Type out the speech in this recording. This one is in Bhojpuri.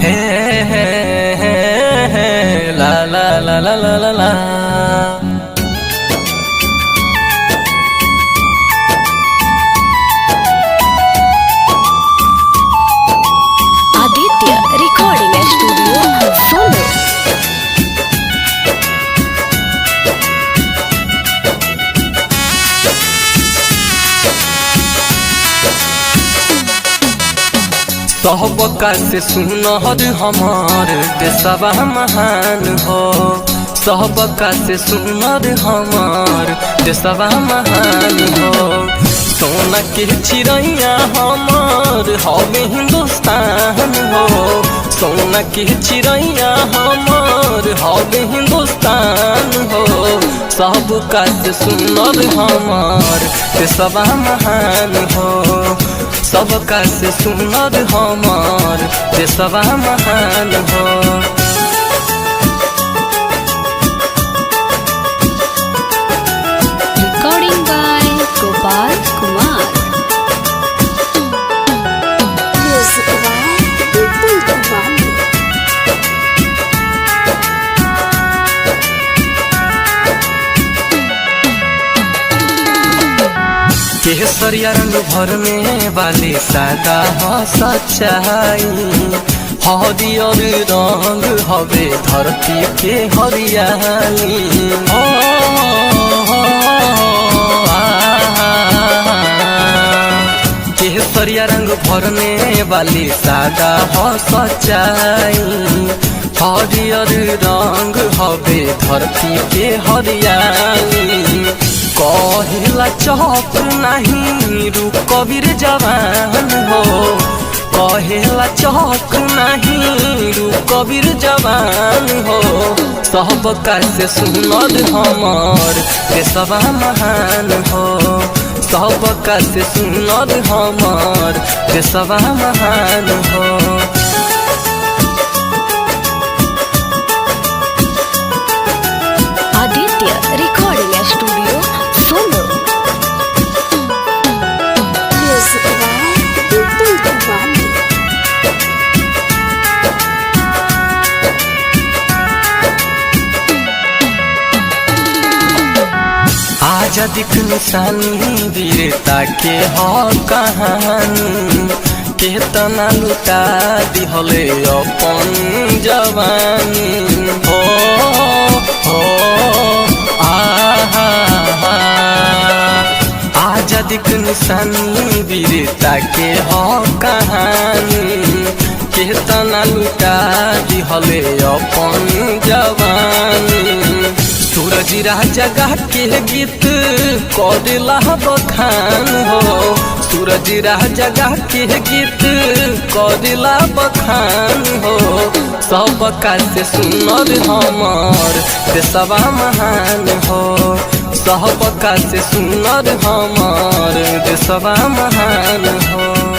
हे हे हे हे ला ला ला ला ला ला ला। Aditya recording studio solo. सबका से सुनहर हमार देशवा महान हो। सबका से सुनहर हमार देशवा महान हो। सोना के चिड़ैया हमार हवे हिंदुस्तान हो। सोना के चिड़ैया हमार हवे हिंदुस्तान हो। सबका से सुनहर हमार देशवा महान हो। सबका से सुनहर हमार देशवा महान हो। Recording by Gopal Kumar. Music by Vipul Deewani. केसरिया रंग भर में वाली सादा हो सच्चाई। हरियर रंग हवे धरती के हरियाली। केसरिया रंग भर में वाली सादा हो सच्चाई। हरियर रंग हवे धरती के हरियाली। कहिला चौक नहीं रुक कबीर जवान हो। कहिला चौक नहीं रुक कबीर जवान हो। सबका से सुनहर हमार देशवा महान हो। सबका से सुनहर हमार देशवा महान हो। Aditya recording studio solo. Music by Vipul Deewani. आजादी की निशानी वीरता के हो कहानी। केतना लुटा दिहले अपन जवानी। हो हो आजादी की निशानी वीरता के हो कहानी। केतना लुटा दिहले अपन जवानी। सूरज राजा के गीत करेला बखान हो। सूरज राजा के गीत करेला बखान हो। सबका से सुनहर हमार देशवा महान हो। सबका से सुनहर हमार देशवा महान हो।